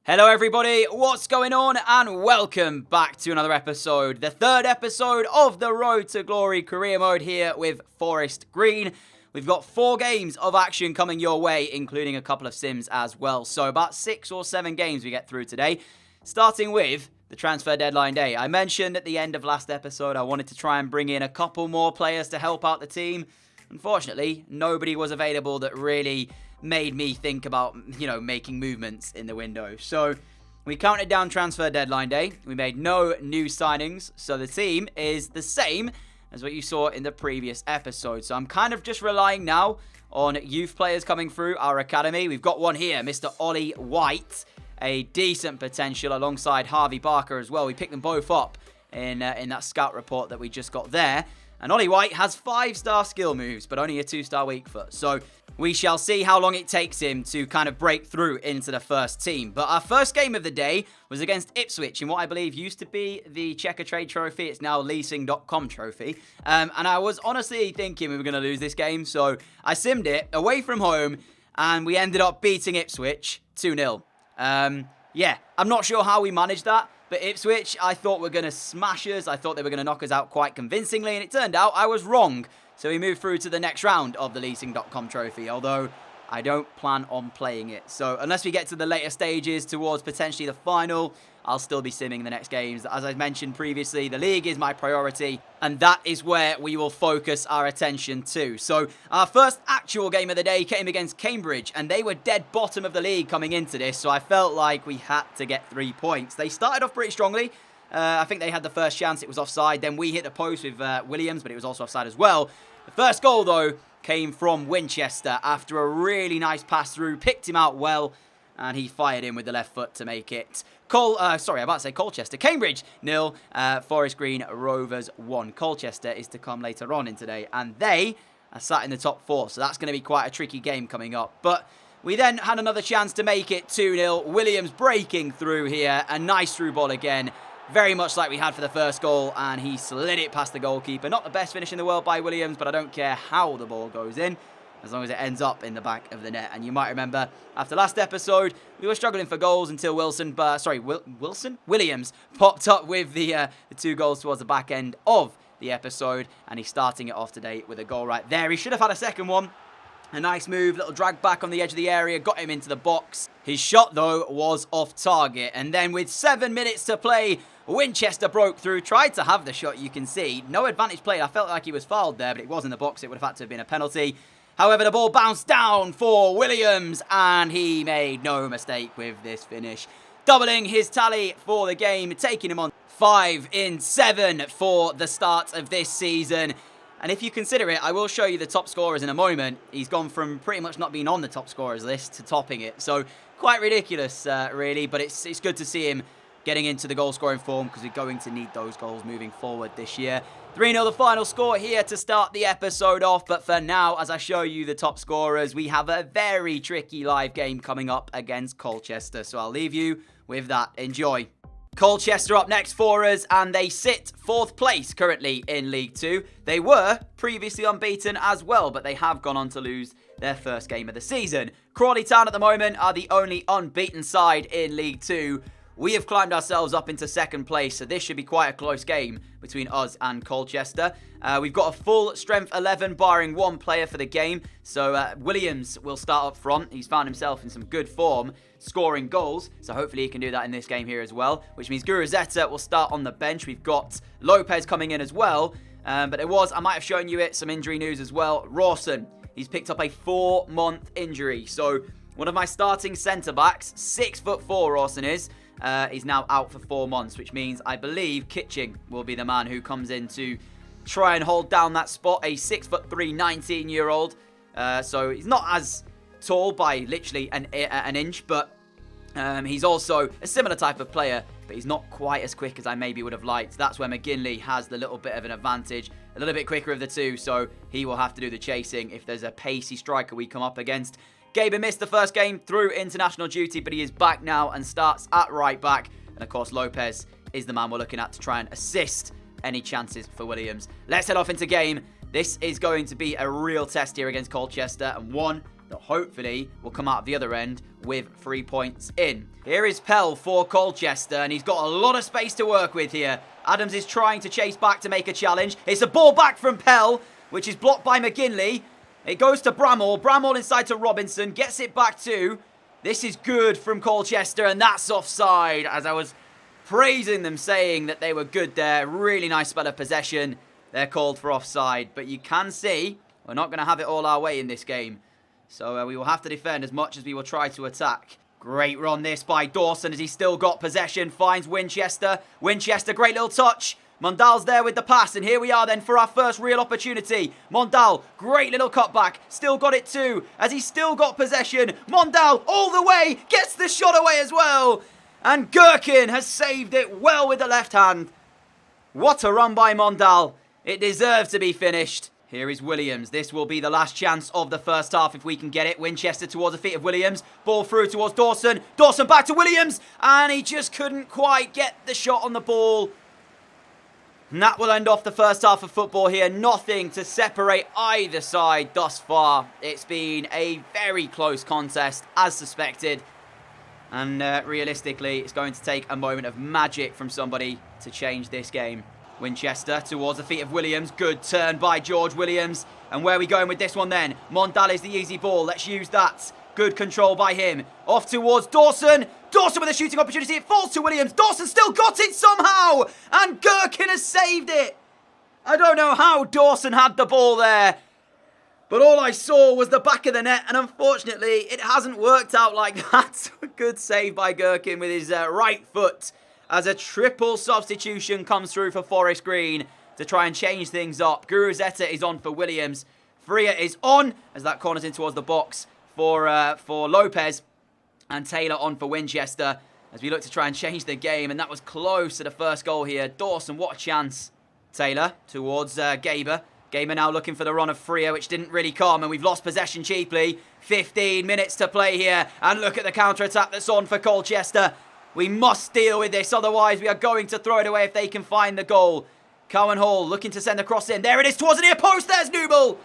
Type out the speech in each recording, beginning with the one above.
Hello everybody, what's going on? And welcome back to another episode, the third episode of the Road to Glory career mode here with Forest Green. We've got 4 games of action coming your way, including a couple of sims as well. So about 6 or 7 games we get through today, starting with the transfer deadline day. I mentioned at the end of last episode I wanted to try and bring in a couple more players to help out the team. Unfortunately, nobody was available that really made me think about, making movements in the window. So we counted down transfer deadline day. We made no new signings. So the team is the same as what you saw in the previous episode. So I'm kind of just relying now on youth players coming through our academy. We've got one here, Mr. Ollie White, a decent potential alongside Harvey Barker as well. We picked them both up in that scout report that we just got there. And Ollie White has 5-star skill moves, but only a 2-star weak foot. So we shall see how long it takes him to kind of break through into the first team. But our first game of the day was against Ipswich in what I believe used to be the Checker Trade Trophy. It's now Leasing.com Trophy. And I was honestly thinking we were going to lose this game. So I simmed it away from home, and we ended up beating Ipswich 2-0. Yeah, I'm not sure how we managed that. But Ipswich, I thought were going to smash us. I thought they were going to knock us out quite convincingly. And it turned out I was wrong. So we moved through to the next round of the Leasing.com Trophy. Although I don't plan on playing it. So unless we get to the later stages towards potentially the final, I'll still be simming the next games. As I mentioned previously, the league is my priority. And that is where we will focus our attention to. So our first actual game of the day came against Cambridge. And they were dead bottom of the league coming into this. So I felt like we had to get 3 points. They started off pretty strongly. I think they had the first chance. It was offside. Then we hit the post with Williams, but it was also offside as well. The first goal, though, came from Winchester after a really nice pass through. Picked him out well. And he fired in with the left foot to make it Colchester. Cambridge 0, Forest Green Rovers 1. Colchester is to come later on in today, and they are sat in the top 4, so that's going to be quite a tricky game coming up. But we then had another chance to make it 2-0. Williams breaking through here, a nice through ball again, very much like we had for the first goal, and he slid it past the goalkeeper. Not the best finish in the world by Williams, but I don't care how the ball goes in, as long as it ends up in the back of the net. And you might remember, after last episode, we were struggling for goals until Williams popped up with the 2 goals towards the back end of the episode. And he's starting it off today with a goal right there. He should have had a second one. A nice move, little drag back on the edge of the area, got him into the box. His shot, though, was off target. And then with 7 minutes to play, Winchester broke through, tried to have the shot, you can see. No advantage played. I felt like he was fouled there, but it was in the box. It would have had to have been a penalty. However, the ball bounced down for Williams, and he made no mistake with this finish. Doubling his tally for the game, taking him on 5 in 7 for the start of this season. And if you consider it, I will show you the top scorers in a moment. He's gone from pretty much not being on the top scorers list to topping it. So quite ridiculous, really, but it's good to see him getting into the goal-scoring form because we're going to need those goals moving forward this year. 3-0 the final score here to start the episode off. But for now, as I show you the top scorers, we have a very tricky live game coming up against Colchester. So I'll leave you with that. Enjoy. Colchester up next for us, and they sit 4th place currently in League 2. They were previously unbeaten as well, but they have gone on to lose their first game of the season. Crawley Town at the moment are the only unbeaten side in League 2. We have climbed ourselves up into 2nd place, so this should be quite a close game between us and Colchester. We've got a full strength 11, barring 1 player for the game. So Williams will start up front. He's found himself in some good form, scoring goals. So hopefully he can do that in this game here as well, which means Guruzeta will start on the bench. We've got Lopez coming in as well. But there was, I might have shown you it, some injury news as well. Rawson, he's picked up a 4-month injury. So one of my starting centre-backs, 6'4" Rawson is. He's now out for 4 months, which means I believe Kitching will be the man who comes in to try and hold down that spot. A 6'3", 19-year-old. So he's not as tall by literally an inch, but he's also a similar type of player, but he's not quite as quick as I maybe would have liked. That's where McGinley has the little bit of an advantage, a little bit quicker of the two, so he will have to do the chasing if there's a pacey striker we come up against. Gaber missed the first game through international duty, but he is back now and starts at right back. And of course, Lopez is the man we're looking at to try and assist any chances for Williams. Let's head off into game. This is going to be a real test here against Colchester, and one that hopefully will come out of the other end with 3 points in. Here is Pell for Colchester, and he's got a lot of space to work with here. Adams is trying to chase back to make a challenge. It's a ball back from Pell, which is blocked by McGinley. It goes to Bramall. Bramall inside to Robinson. Gets it back to. This is good from Colchester, and that's offside, as I was praising them, saying that they were good there. Really nice spell of possession. They're called for offside, but you can see we're not going to have it all our way in this game. So we will have to defend as much as we will try to attack. Great run this by Dawson as he's still got possession. Finds Winchester. Winchester, great little touch. Mondal's there with the pass, and here we are then for our first real opportunity. Mondal, great little cutback. Still got it too, as he's still got possession. Mondal, all the way, gets the shot away as well. And Gherkin has saved it well with the left hand. What a run by Mondal. It deserves to be finished. Here is Williams. This will be the last chance of the first half if we can get it. Winchester towards the feet of Williams. Ball through towards Dawson. Dawson back to Williams. And he just couldn't quite get the shot on the ball. And that will end off the first half of football here. Nothing to separate either side thus far. It's been a very close contest, as suspected. And realistically, it's going to take a moment of magic from somebody to change this game. Winchester towards the feet of Williams. Good turn by George Williams. And where are we going with this one then? Mondal is the easy ball. Let's use that. Good control by him. Off towards Dawson. Dawson with a shooting opportunity. It falls to Williams. Dawson still got it somehow. And Gherkin has saved it. I don't know how Dawson had the ball there. But all I saw was the back of the net. And unfortunately, it hasn't worked out like that. Good save by Gherkin with his right foot, as a triple substitution comes through for Forest Green to try and change things up. Guruzeta is on for Williams. Freya is on as that corners in towards the box for Lopez. And Taylor on for Winchester as we look to try and change the game. And that was close to the first goal here. Dawson, what a chance. Taylor towards Gaber. Gaber now looking for the run of Freya, which didn't really come. And we've lost possession cheaply. 15 minutes to play here. And look at the counter-attack that's on for Colchester. We must deal with this, otherwise we are going to throw it away if they can find the goal. Cowan Hall looking to send the cross in. There it is towards the near post. There's Newble.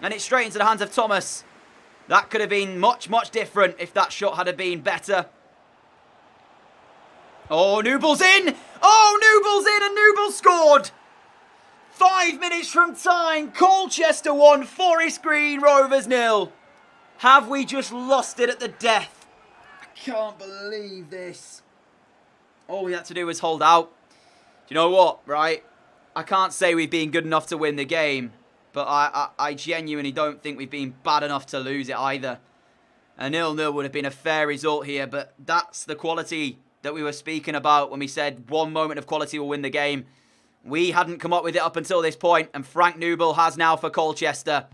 And it's straight into the hands of Thomas. That could have been much, much different if that shot had been better. Oh, Newble's in. Oh, Newble's in and Newble scored. 5 minutes from time. Colchester 1, Forest Green Rovers 0. Have we just lost it at the death? Can't believe this. All we had to do was hold out. Do you know what, right? I can't say we've been good enough to win the game, but I genuinely don't think we've been bad enough to lose it either. A 0-0 would have been a fair result here, but that's the quality that we were speaking about when we said one moment of quality will win the game. We hadn't come up with it up until this point, and Frank Newble has now for Colchester.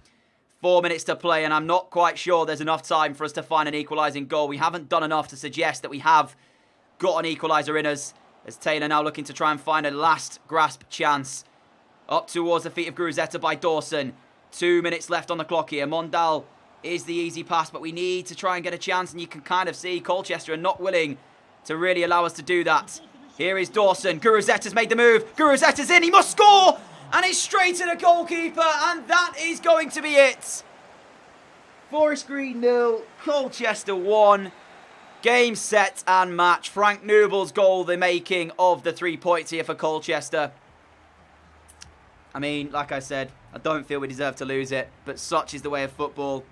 4 minutes to play, and I'm not quite sure there's enough time for us to find an equalising goal. We haven't done enough to suggest that we have got an equaliser in us, as Taylor now looking to try and find a last grasp chance. Up towards the feet of Guruzeta by Dawson. 2 minutes left on the clock here. Mondal is the easy pass, but we need to try and get a chance, and you can kind of see Colchester are not willing to really allow us to do that. Here is Dawson. Guruzeta's made the move. Guruzeta's in. He must score! And it's straight to the goalkeeper, and that is going to be it. Forest Green 0, Colchester 1. Game, set, and match. Frank Newble's goal, the making of the 3 points here for Colchester. I mean, like I said, I don't feel we deserve to lose it, but such is the way of football.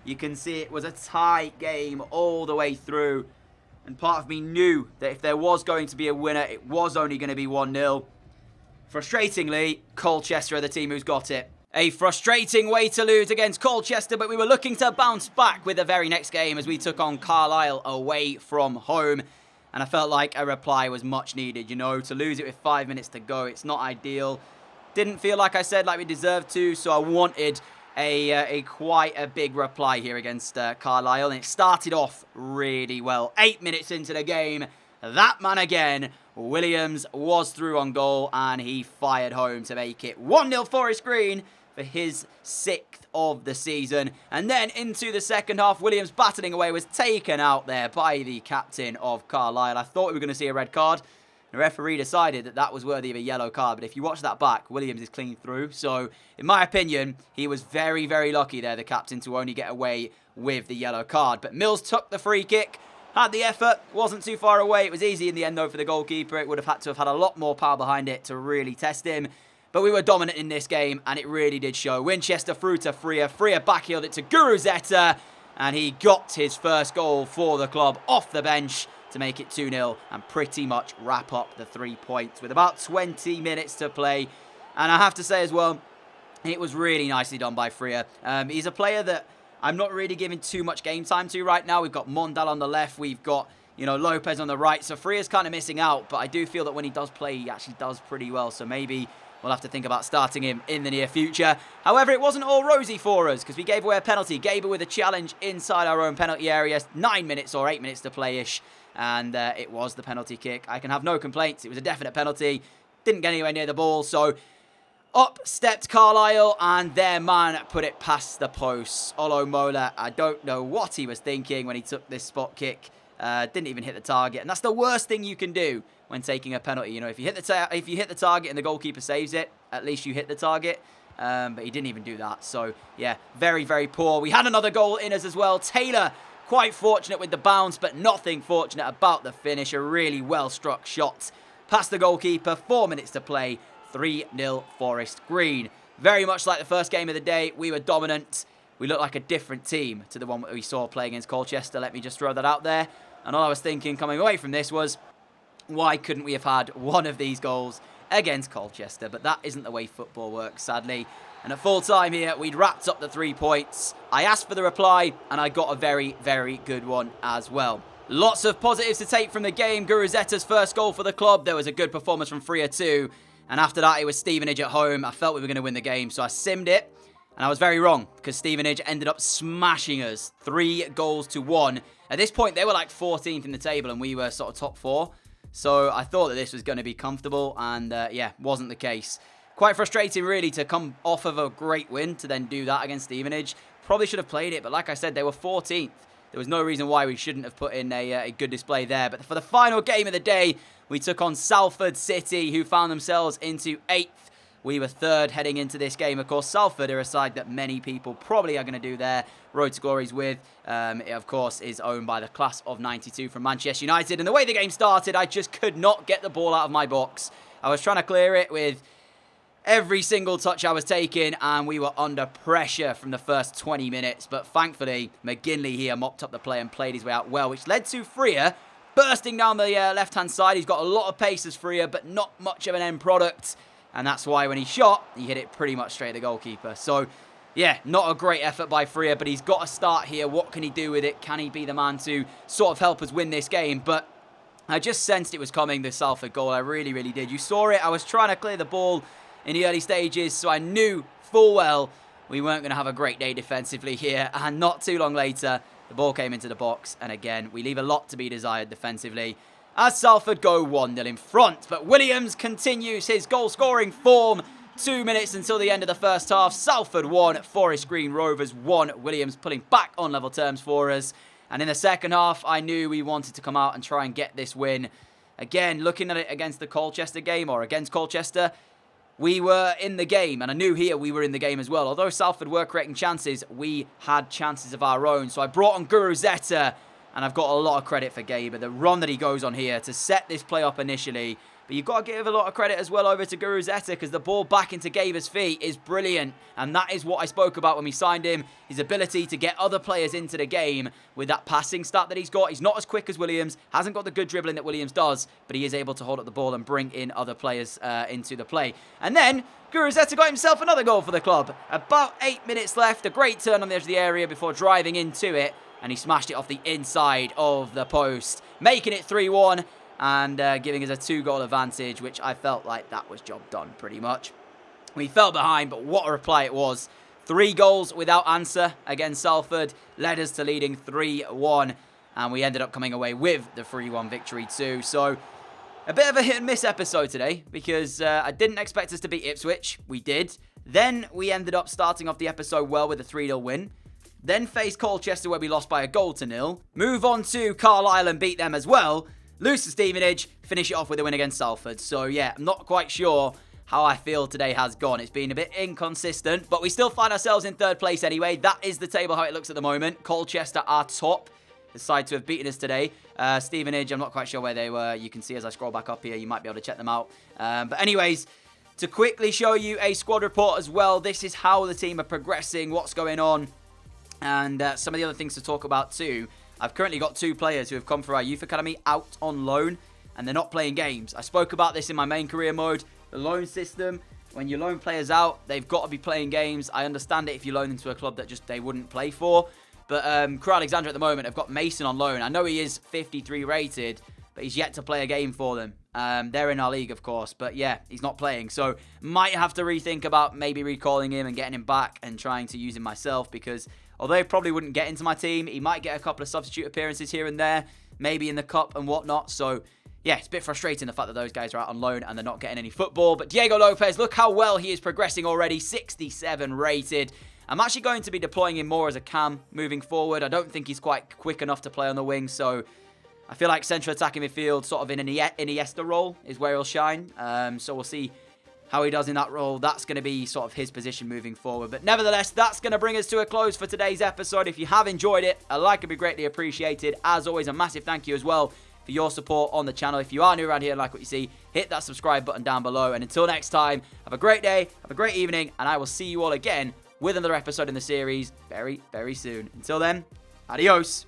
You can see it was a tight game all the way through. And part of me knew that if there was going to be a winner, it was only going to be 1-0. Frustratingly, Colchester are the team who's got it. A frustrating way to lose against Colchester, but we were looking to bounce back with the very next game as we took on Carlisle away from home. And I felt like a reply was much needed, you know, to lose it with 5 minutes to go. It's not ideal. Didn't feel, like I said, like we deserved to, so I wanted quite a big reply here against Carlisle. And it started off really well. 8 minutes into the game, that man again, Williams, was through on goal and he fired home to make it 1-0 Forest Green for his 6th of the season. And then into the second half, Williams battling away was taken out there by the captain of Carlisle. I thought we were going to see a red card. The referee decided that that was worthy of a yellow card. But if you watch that back, Williams is clean through. So, in my opinion, he was very, very lucky there, the captain, to only get away with the yellow card. But Mills took the free kick, had the effort, wasn't too far away. It was easy in the end, though, for the goalkeeper. It would have had to have had a lot more power behind it to really test him. But we were dominant in this game, and it really did show. Winchester through to Freer. Freer backheeled it to Guruzeta, and he got his first goal for the club off the bench to make it 2-0 and pretty much wrap up the 3 points with about 20 minutes to play. And I have to say as well, it was really nicely done by Freer. He's a player that I'm not really giving too much game time to right now. We've got Mondal on the left. We've got, Lopez on the right. So Freer's kind of missing out, but I do feel that when he does play, he actually does pretty well. So maybe we'll have to think about starting him in the near future. However, it wasn't all rosy for us because we gave away a penalty. Gaber with a challenge inside our own penalty area. 9 minutes or 8 minutes to play-ish. And it was the penalty kick. I can have no complaints. It was a definite penalty. Didn't get anywhere near the ball. So up stepped Carlisle and their man put it past the post. Olo Mola, I don't know what he was thinking when he took this spot kick. Didn't even hit the target. And that's the worst thing you can do when taking a penalty. If you hit the target and the goalkeeper saves it, at least you hit the target. But he didn't even do that. So, yeah, very, very poor. We had another goal in us as well. Taylor, quite fortunate with the bounce, but nothing fortunate about the finish. A really well-struck shot past the goalkeeper. 4 minutes to play. 3-0 Forest Green. Very much like the first game of the day, we were dominant. We looked like a different team to the one that we saw play against Colchester. Let me just throw that out there. And all I was thinking coming away from this was, why couldn't we have had one of these goals against Colchester? But that isn't the way football works, sadly. And at full time here, we'd wrapped up the 3 points. I asked for the reply, and I got a very, very good one as well. Lots of positives to take from the game. Guruzeta's first goal for the club. There was a good performance from Freer too. And after that, it was Stevenage at home. I felt we were going to win the game, so I simmed it. And I was very wrong, because Stevenage ended up smashing us 3-1. At this point, they were like 14th in the table, and we were sort of top 4. So I thought that this was going to be comfortable, and yeah, wasn't the case. Quite frustrating, really, to come off of a great win to then do that against Stevenage. Probably should have played it, but like I said, they were 14th. There was no reason why we shouldn't have put in a good display there. But for the final game of the day, we took on Salford City, who found themselves into 8th. We were 3rd heading into this game. Of course, Salford are a side that many people probably are going to do their road to glories with. It, of course, is owned by the class of 92 from Manchester United. And the way the game started, I just could not get the ball out of my box. I was trying to clear it with every single touch I was taking, and we were under pressure from the first 20 minutes. But thankfully, McGinley here mopped up the play and played his way out well, which led to Freer bursting down the left-hand side. He's got a lot of pace as Freer, but not much of an end product. And that's why when he shot, he hit it pretty much straight at the goalkeeper. So, yeah, not a great effort by Freer, but he's got to start here. What can he do with it? Can he be the man to sort of help us win this game? But I just sensed it was coming, the Salford goal. I really, really did. You saw it. I was trying to clear the ball in the early stages, so I knew full well we weren't going to have a great day defensively here. And not too long later, the ball came into the box. And again, we leave a lot to be desired defensively, as Salford go 1-0 in front. But Williams continues his goal-scoring form. 2 minutes until the end of the first half. Salford 1, Forest Green Rovers 1. Williams pulling back on level terms for us. And in the second half, I knew we wanted to come out and try and get this win. Again, looking at it against the Colchester game, or against Colchester, we were in the game. And I knew here we were in the game as well. Although Salford were creating chances, we had chances of our own. So I brought on Guruzeta. And I've got a lot of credit for Gaber, the run that he goes on here to set this play up initially. But you've got to give a lot of credit as well over to Guruzeta, because the ball back into Gaber's feet is brilliant. And that is what I spoke about when we signed him. His ability to get other players into the game with that passing stat that he's got. He's not as quick as Williams, hasn't got the good dribbling that Williams does, but he is able to hold up the ball and bring in other players into the play. And then Guruzeta got himself another goal for the club. About 8 minutes left, a great turn on the edge of the area before driving into it. And he smashed it off the inside of the post, making it 3-1 and giving us a 2-goal advantage, which I felt like that was job done pretty much. We fell behind, but what a reply it was. 3 goals without answer against Salford led us to leading 3-1, and we ended up coming away with the 3-1 victory too. So a bit of a hit and miss episode today, because I didn't expect us to beat Ipswich. We did. Then we ended up starting off the episode well with a 3-0 win. Then faced Colchester, where we lost by 1-0. Move on to Carlisle and beat them as well. lose to Stevenage, finish it off with a win against Salford. So yeah, I'm not quite sure how I feel today has gone. It's been a bit inconsistent, but we still find ourselves in third place anyway. That is the table how it looks at the moment. Colchester are top. Decide to have beaten us today. Stevenage, I'm not quite sure where they were. You can see as I scroll back up here, you might be able to check them out. But anyways, to quickly show you a squad report as well, this is how the team are progressing, what's going on, and some of the other things to talk about too. I've currently got 2 players who have come through our youth academy out on loan, and they're not playing games. I spoke about this in my main career mode. The loan system, when you loan players out, they've got to be playing games. I understand it if you loan them to a club that just they wouldn't play for. But Crewe Alexandra at the moment have got Mason on loan. I know he is 53 rated, but he's yet to play a game for them. They're in our league, of course, but yeah, he's not playing. So might have to rethink about maybe recalling him and getting him back and trying to use him myself, because although he probably wouldn't get into my team, he might get a couple of substitute appearances here and there, maybe in the cup and whatnot. So yeah, it's a bit frustrating the fact that those guys are out on loan and they're not getting any football. But Diego Lopez, look how well he is progressing already, 67 rated. I'm actually going to be deploying him more as a cam moving forward. I don't think he's quite quick enough to play on the wing, so I feel like central attacking midfield, sort of in an Iniesta role, is where he'll shine. So we'll see how he does in that role. That's going to be sort of his position moving forward. But nevertheless, that's going to bring us to a close for today's episode. If you have enjoyed it, a like would be greatly appreciated. As always, a massive thank you as well for your support on the channel. If you are new around here and like what you see, hit that subscribe button down below. And until next time, have a great day, have a great evening, and I will see you all again with another episode in the series very, very soon. Until then, adios.